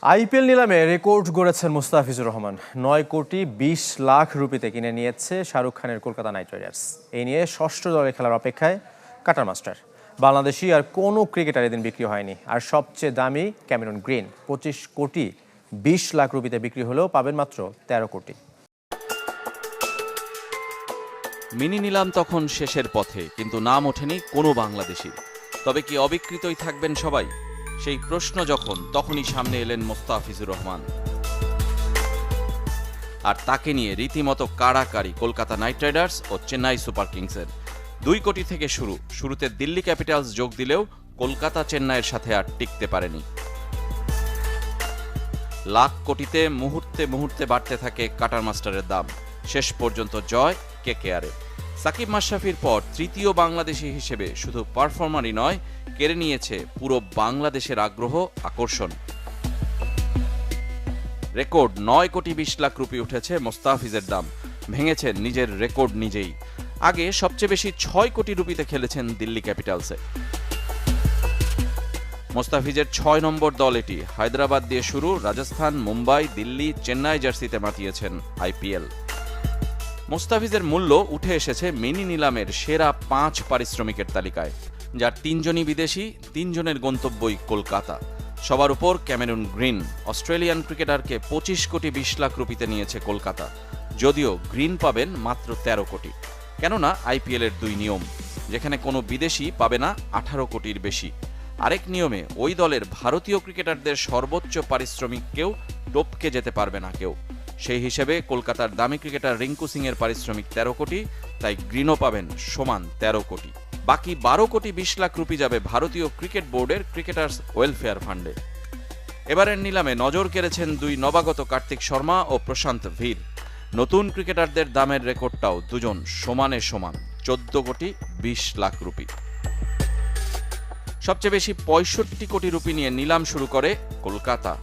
IPL নিলামে record গড়েছেন মুস্তাফিজুর রহমান। 9 কোটি 20 লাখ রুপিতে কিনে নিয়েছে শাহরুখ খানের কলকাতা নাইট রাইডার্স। এই নিয়ে ষষ্ঠ দলে খেলার অপেক্ষায় কাটার মাস্টার। বাংলাদেশি আর কোনো ক্রিকেটার এদিন বিক্রি হয়নি। আর সবচেয়ে দামি ক্যামেরন গ্রিন 25 কোটি 20 লাখ রুপিতে বিক্রি হলেও পাবেন মাত্র 13 কোটি। মিনি নিলাম তখন শেষের পথে, কিন্তু নাম ওঠেনি কোনো বাংলাদেশি। তবে কি অবিকৃতই থাকবেন সবাই? সেই প্রশ্ন তখনই সামনে এলেন মুস্তাফিজুর রহমান। আর তাকে নিয়ে রীতিমতো কাড়াকাড়ি কলকাতা নাইট রাইডার্স ও চেন্নাই সুপার কিংসের। 2 কোটি থেকে শুরুতে দিল্লি ক্যাপিটালস যোগ দিলেও কলকাতা চেন্নাইয়ের সাথে আর টিকতে পারেনি। লাখ কোটিতে মুহূর্তে মুহূর্তে বাড়তে থাকে কাটার মাস্টারের দাম। শেষ পর্যন্ত জয় কেকেআরের। সাকিব মাশরাফির পর তৃতীয় বাংলাদেশি হিসেবে শুধু পারফর্মারই নয়, কেড়ে নিয়েছে পুরো বাংলাদেশের আগ্রহ, আকর্ষণ। রেকর্ড 9 কোটি 20 লাখ রুপি উঠেছে মোস্তাফিজের দাম। ভেঙেছেন নিজের রেকর্ড নিজেই। আগে সবচেয়ে বেশি 6 কোটি রুপিতে খেলেছেন দিল্লি ক্যাপিটালসে। মোস্তাফিজের 6 নম্বর দল এটি। হায়দ্রাবাদ দিয়ে শুরু, রাজস্থান, মুম্বাই, দিল্লি, চেন্নাই জার্সিতে মাতিয়েছেন আইপিএল। মোস্তাফিজের মূল্য উঠে এসেছে মিনি নিলামের সেরা 5 পারিশ্রমিকের তালিকায়, যার 3 জনই বিদেশি, 3 জনের গন্তব্যই কলকাতা। সবার উপর ক্যামেরন গ্রিন। অস্ট্রেলিয়ান ক্রিকেটারকে 25 কোটি 20 লাখ রুপিতে নিয়েছে কলকাতা, যদিও গ্রিন পাবেন মাত্র 13 কোটি। কেননা আইপিএলের 2 নিয়ম, যেখানে কোনো বিদেশি পাবে না 18 কোটির বেশি। আরেক নিয়মে ওই দলের ভারতীয় ক্রিকেটারদের সর্বোচ্চ পারিশ্রমিককেও টপকে যেতে পারবে না কেউ। সেই হিসেবে কলকাতার দামি ক্রিকেটার রিঙ্কু সিং এর পারিশ্রমিক 13 কোটি, তাই গ্রিনও পাবেন সমান 13 কোটি। বাকি 12 কোটি 20 লাখ রুপি যাবে ভারতীয় ক্রিকেট বোর্ডের ক্রিকেটার্স ওয়েলফেয়ার ফান্ডে। এবারের নিলামে নজর কেড়েছেন 2 নবাগত কার্তিক শর্মা ও প্রশান্ত ভীর। নতুন ক্রিকেটারদের দামের রেকর্ডটাও দুজন সমানে সমান, 14 কোটি 20 লাখ রুপি। সবচেয়ে বেশি 65 কোটি রুপি নিয়ে নিলাম শুরু করে কলকাতা।